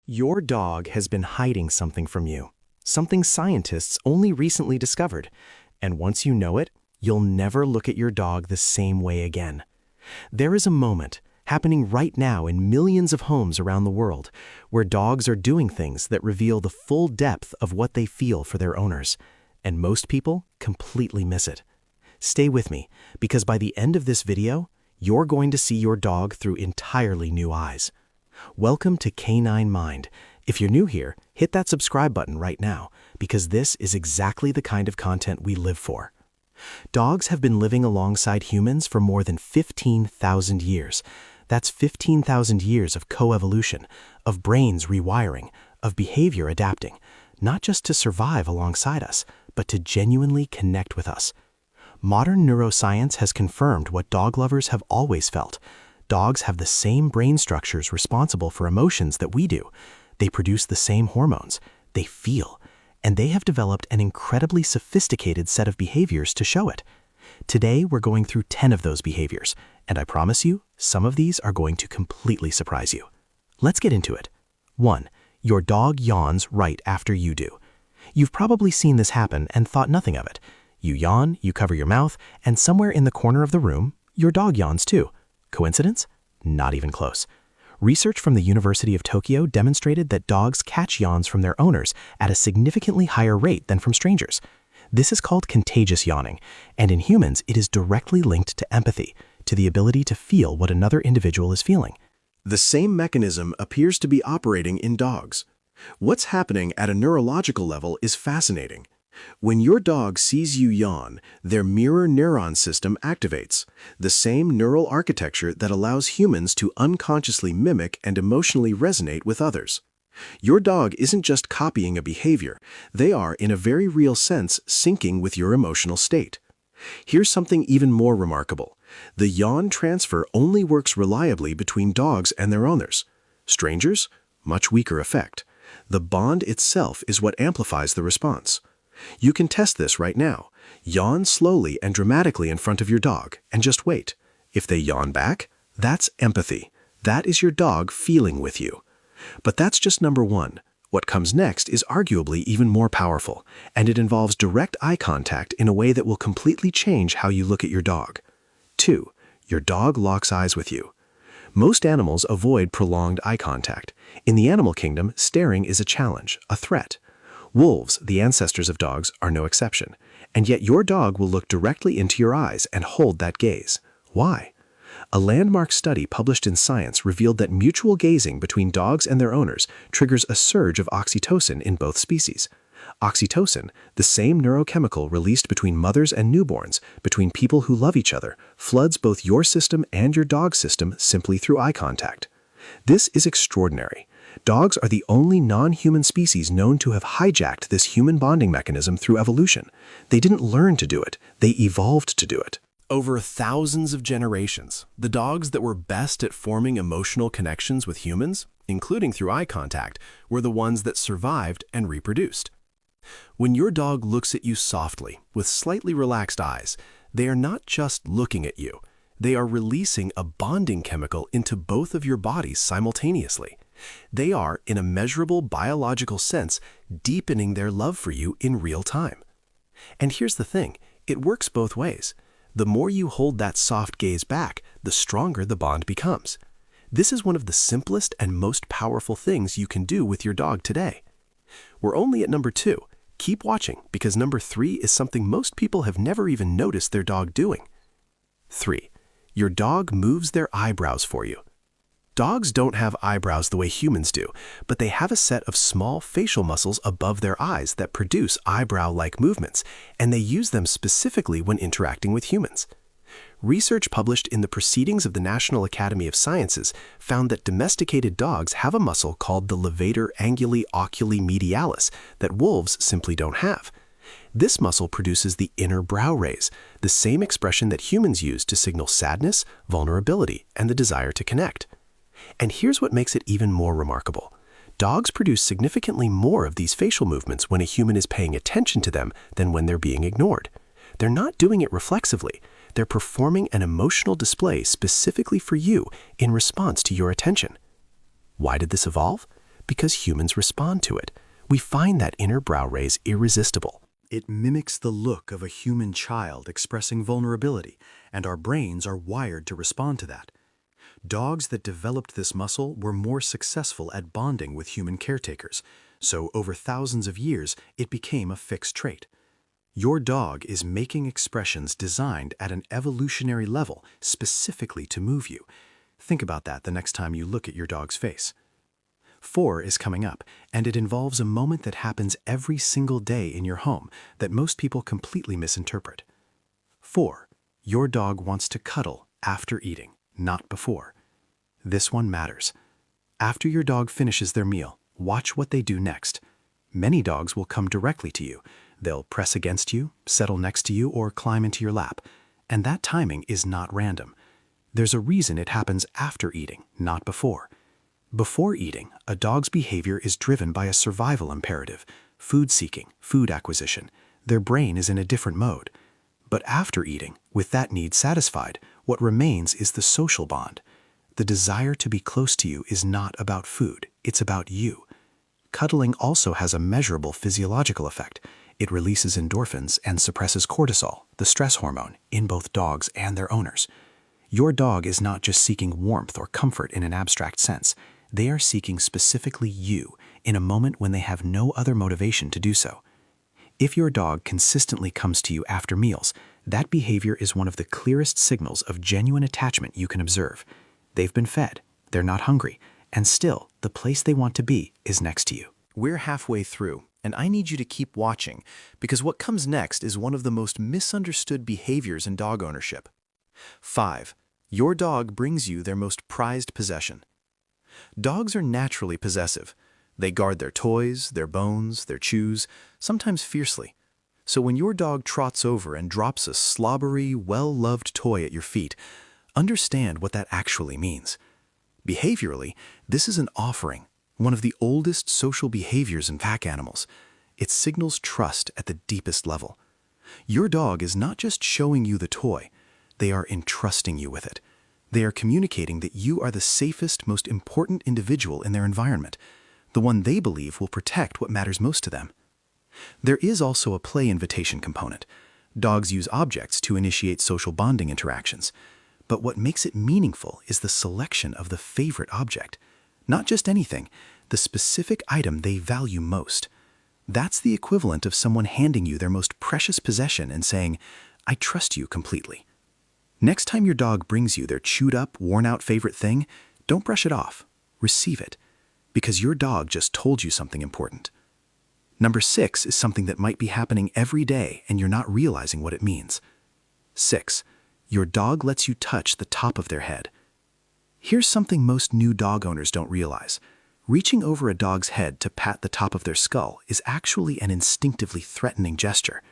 Your dog has been hiding something from you, something scientists only recently discovered. And once you know it, you'll never look at your dog the same way again. There is a moment happening right now in millions of homes around the world where dogs are doing things that reveal the full depth of what they feel for their owners. And most people completely miss it. Stay with me, because by the end of this video, you're going to see your dog through entirely new eyes. Welcome to Canine Mind. If you're new here, hit that subscribe button right now, because this is exactly the kind of content we live for. Dogs have been living alongside humans for more than 15,000 years. That's 15,000 years of coevolution, of brains rewiring, of behavior adapting, not just to survive alongside us, but to genuinely connect with us. Modern neuroscience has confirmed what dog lovers have always felt. Dogs have the same brain structures responsible for emotions that we do. They produce the same hormones. They feel. And they have developed an incredibly sophisticated set of behaviors to show it. Today, we're going through 10 of those behaviors, and I promise you, some of these are going to completely surprise you. Let's get into it. 1. Your dog yawns right after you do. You've probably seen this happen and thought nothing of it. You yawn, you cover your mouth, and somewhere in the corner of the room, your dog yawns too. Coincidence? Not even close. Research from the University of Tokyo demonstrated that dogs catch yawns from their owners at a significantly higher rate than from strangers. This is called contagious yawning, and in humans, it is directly linked to empathy, to the ability to feel what another individual is feeling. The same mechanism appears to be operating in dogs. What's happening at a neurological level is fascinating. When your dog sees you yawn, their mirror neuron system activates, the same neural architecture that allows humans to unconsciously mimic and emotionally resonate with others. Your dog isn't just copying a behavior, they are, in a very real sense, syncing with your emotional state. Here's something even more remarkable. The yawn transfer only works reliably between dogs and their owners. Strangers? Much weaker effect. The bond itself is what amplifies the response. You can test this right now. Yawn slowly and dramatically in front of your dog, and just wait. If they yawn back, that's empathy. That is your dog feeling with you. But that's just number one. What comes next is arguably even more powerful, and it involves direct eye contact in a way that will completely change how you look at your dog. 2. Your dog locks eyes with you. Most animals avoid prolonged eye contact. In the animal kingdom, staring is a challenge, a threat. Wolves, the ancestors of dogs, are no exception, and yet your dog will look directly into your eyes and hold that gaze. Why? A landmark study published in Science revealed that mutual gazing between dogs and their owners triggers a surge of oxytocin in both species. Oxytocin, the same neurochemical released between mothers and newborns, between people who love each other, floods both your system and your dog's system simply through eye contact. This is extraordinary. Dogs are the only non-human species known to have hijacked this human bonding mechanism through evolution. They didn't learn to do it, they evolved to do it. Over thousands of generations, the dogs that were best at forming emotional connections with humans, including through eye contact, were the ones that survived and reproduced. When your dog looks at you softly, with slightly relaxed eyes, they are not just looking at you. They are releasing a bonding chemical into both of your bodies simultaneously. They are, in a measurable biological sense, deepening their love for you in real time. And here's the thing, it works both ways. The more you hold that soft gaze back, the stronger the bond becomes. This is one of the simplest and most powerful things you can do with your dog today. We're only at number 2. Keep watching, because number 3 is something most people have never even noticed their dog doing. 3. Your dog moves their eyebrows for you. Dogs don't have eyebrows the way humans do, but they have a set of small facial muscles above their eyes that produce eyebrow-like movements, and they use them specifically when interacting with humans. Research published in the Proceedings of the National Academy of Sciences found that domesticated dogs have a muscle called the levator anguli oculi medialis that wolves simply don't have. This muscle produces the inner brow raise, the same expression that humans use to signal sadness, vulnerability, and the desire to connect. And here's what makes it even more remarkable. Dogs produce significantly more of these facial movements when a human is paying attention to them than when they're being ignored. They're not doing it reflexively. They're performing an emotional display specifically for you in response to your attention. Why did this evolve? because humans respond to it. We find that inner brow raise irresistible. It mimics the look of a human child expressing vulnerability, and our brains are wired to respond to that. Dogs that developed this muscle were more successful at bonding with human caretakers, so over thousands of years, it became a fixed trait. Your dog is making expressions designed at an evolutionary level specifically to move you. Think about that the next time you look at your dog's face. 4 is coming up, and it involves a moment that happens every single day in your home that most people completely misinterpret. 4. Your dog wants to cuddle after eating, not before. This one matters. After your dog finishes their meal, watch what they do next. Many dogs will come directly to you. They'll press against you, settle next to you, or climb into your lap. And that timing is not random. There's a reason it happens after eating, not before. Before eating, a dog's behavior is driven by a survival imperative, food seeking, food acquisition. Their brain is in a different mode. But after eating, with that need satisfied, what remains is the social bond. The desire to be close to you is not about food, it's about you. Cuddling also has a measurable physiological effect. It releases endorphins and suppresses cortisol, the stress hormone, in both dogs and their owners. Your dog is not just seeking warmth or comfort in an abstract sense. They are seeking specifically you in a moment when they have no other motivation to do so. If your dog consistently comes to you after meals, that behavior is one of the clearest signals of genuine attachment you can observe. They've been fed, they're not hungry, and still, the place they want to be is next to you. We're halfway through, and I need you to keep watching, because what comes next is one of the most misunderstood behaviors in dog ownership. 5. Your dog brings you their most prized possession. Dogs are naturally possessive. They guard their toys, their bones, their chews, sometimes fiercely. So when your dog trots over and drops a slobbery, well-loved toy at your feet, understand what that actually means. Behaviorally, this is an offering, one of the oldest social behaviors in pack animals. It signals trust at the deepest level. Your dog is not just showing you the toy, they are entrusting you with it. They are communicating that you are the safest, most important individual in their environment, the one they believe will protect what matters most to them. There is also a play invitation component. Dogs use objects to initiate social bonding interactions. But what makes it meaningful is the selection of the favorite object. Not just anything, the specific item they value most. That's the equivalent of someone handing you their most precious possession and saying, "I trust you completely." Next time your dog brings you their chewed-up, worn-out favorite thing, don't brush it off. Receive it, because your dog just told you something important. Number 6 is something that might be happening every day and you're not realizing what it means. 6. Your dog lets you touch the top of their head. Here's something most new dog owners don't realize. Reaching over a dog's head to pat the top of their skull is actually an instinctively threatening gesture.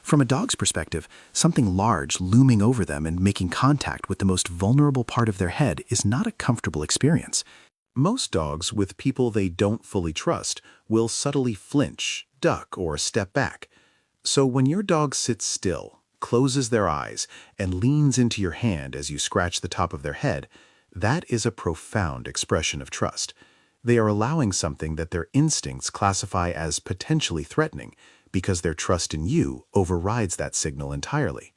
From a dog's perspective, something large looming over them and making contact with the most vulnerable part of their head is not a comfortable experience. Most dogs with people they don't fully trust will subtly flinch, duck, or step back. So when your dog sits still, closes their eyes, and leans into your hand as you scratch the top of their head, that is a profound expression of trust. They are allowing something that their instincts classify as potentially threatening, because their trust in you overrides that signal entirely.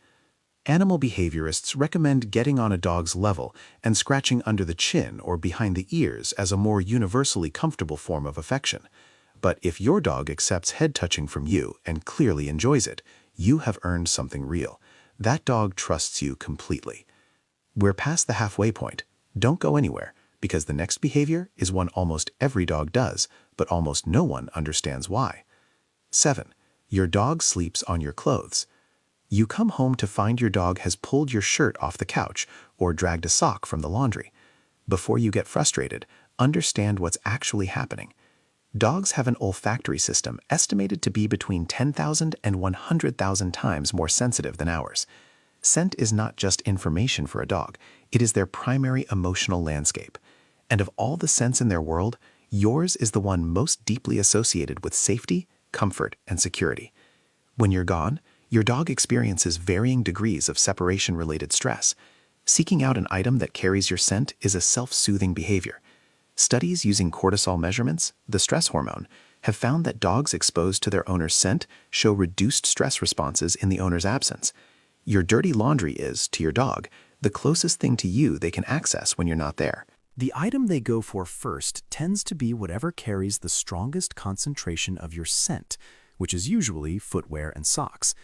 Animal behaviorists recommend getting on a dog's level and scratching under the chin or behind the ears as a more universally comfortable form of affection. But if your dog accepts head touching from you and clearly enjoys it, you have earned something real. That dog trusts you completely. We're past the halfway point. Don't go anywhere, because the next behavior is one almost every dog does, but almost no one understands why. 7. Your dog sleeps on your clothes. You come home to find your dog has pulled your shirt off the couch or dragged a sock from the laundry. Before you get frustrated, understand what's actually happening. Dogs have an olfactory system estimated to be between 10,000 and 100,000 times more sensitive than ours. Scent is not just information for a dog, it is their primary emotional landscape. And of all the scents in their world, yours is the one most deeply associated with safety, comfort, and security. When you're gone, your dog experiences varying degrees of separation-related stress. Seeking out an item that carries your scent is a self-soothing behavior. Studies using cortisol measurements, the stress hormone, have found that dogs exposed to their owner's scent show reduced stress responses in the owner's absence. Your dirty laundry is, to your dog, the closest thing to you they can access when you're not there. The item they go for first tends to be whatever carries the strongest concentration of your scent, which is usually footwear and socks.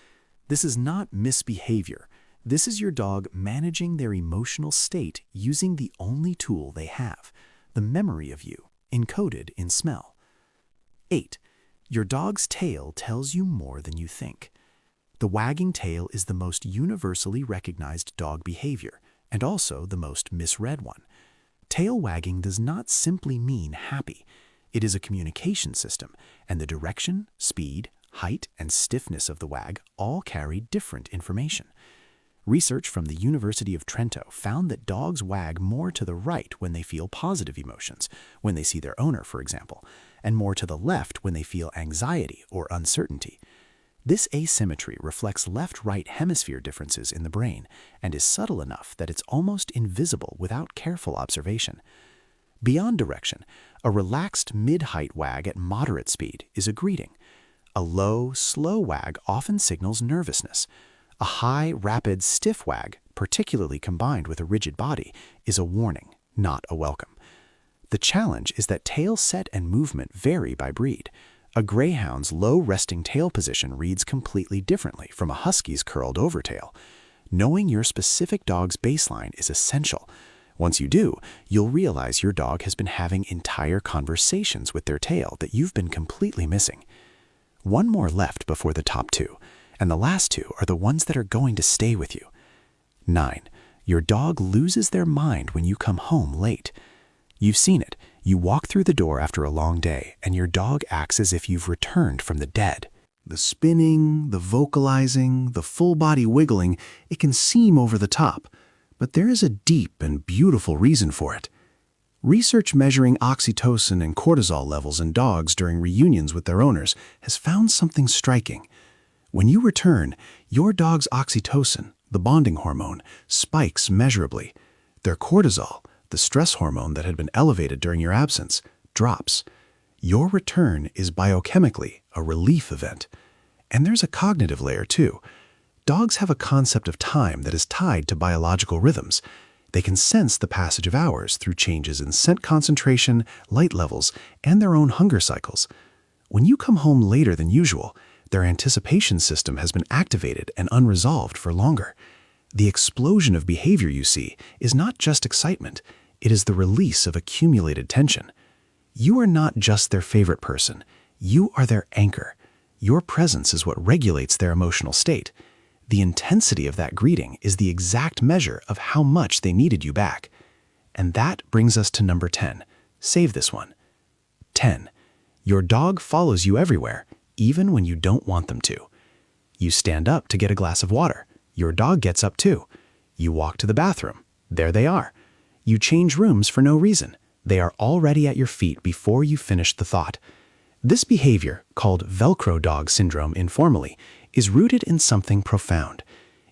This is not misbehavior. This is your dog managing their emotional state using the only tool they have, the memory of you, encoded in smell. 8. Your dog's tail tells you more than you think. The wagging tail is the most universally recognized dog behavior, and also the most misread one. Tail wagging does not simply mean happy. It is a communication system, and the direction, speed, height, and stiffness of the wag all carry different information. Research from the University of Trento found that dogs wag more to the right when they feel positive emotions, when they see their owner, for example, and more to the left when they feel anxiety or uncertainty. This asymmetry reflects left-right hemisphere differences in the brain and is subtle enough that it's almost invisible without careful observation. Beyond direction, a relaxed mid-height wag at moderate speed is a greeting. A low, slow wag often signals nervousness. A high, rapid, stiff wag, particularly combined with a rigid body, is a warning, not a welcome. The challenge is that tail set and movement vary by breed. A greyhound's low resting tail position reads completely differently from a husky's curled over tail. Knowing your specific dog's baseline is essential. Once you do, you'll realize your dog has been having entire conversations with their tail that you've been completely missing. One more left before the top 2, and the last 2 are the ones that are going to stay with you. 9. Your dog loses their mind when you come home late. You've seen it. You walk through the door after a long day, and your dog acts as if you've returned from the dead. The spinning, the vocalizing, the full body wiggling, it can seem over the top, but there is a deep and beautiful reason for it. Research measuring oxytocin and cortisol levels in dogs during reunions with their owners has found something striking. When you return, your dog's oxytocin, the bonding hormone, spikes measurably. Their cortisol, the stress hormone that had been elevated during your absence, drops. Your return is biochemically a relief event. And there's a cognitive layer too. Dogs have a concept of time that is tied to biological rhythms. They can sense the passage of hours through changes in scent concentration, light levels, and their own hunger cycles. When you come home later than usual, their anticipation system has been activated and unresolved for longer. The explosion of behavior you see is not just excitement. It is the release of accumulated tension. You are not just their favorite person. You are their anchor. Your presence is what regulates their emotional state. The intensity of that greeting is the exact measure of how much they needed you back. And that brings us to number 10. Save this one. 10. Your dog follows you everywhere, even when you don't want them to. You stand up to get a glass of water. Your dog gets up too. You walk to the bathroom. There they are. You change rooms for no reason. They are already at your feet before you finish the thought. This behavior, called Velcro dog syndrome informally, is rooted in something profound.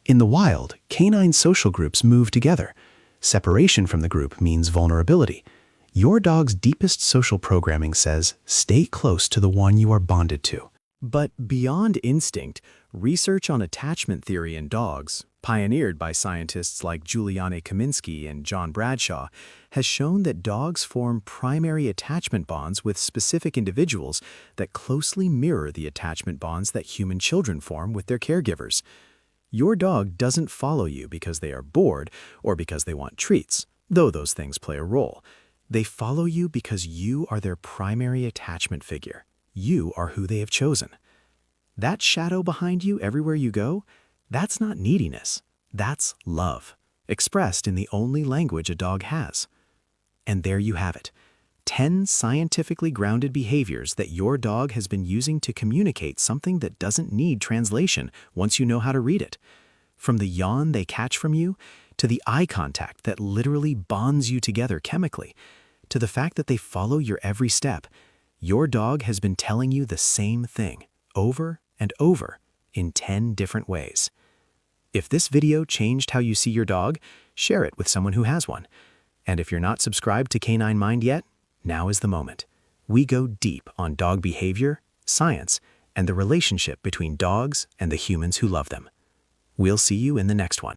In the wild, canine social groups move together. Separation from the group means vulnerability. Your dog's deepest social programming says, stay close to the one you are bonded to. But beyond instinct, research on attachment theory in dogs, pioneered by scientists like Juliane Kaminsky and John Bradshaw, has shown that dogs form primary attachment bonds with specific individuals that closely mirror the attachment bonds that human children form with their caregivers. Your dog doesn't follow you because they are bored or because they want treats, though those things play a role. They follow you because you are their primary attachment figure. You are who they have chosen. That shadow behind you everywhere you go, that's not neediness. That's love, expressed in the only language a dog has. And there you have it. 10 scientifically grounded behaviors that your dog has been using to communicate something that doesn't need translation once you know how to read it. From the yawn they catch from you, to the eye contact that literally bonds you together chemically, to the fact that they follow your every step, your dog has been telling you the same thing over and over in 10 different ways. If this video changed how you see your dog, share it with someone who has one. And if you're not subscribed to Canine Mind yet, Now is the moment. We go deep on dog behavior, science, and the relationship between dogs and the humans who love them. We'll see you in the next one.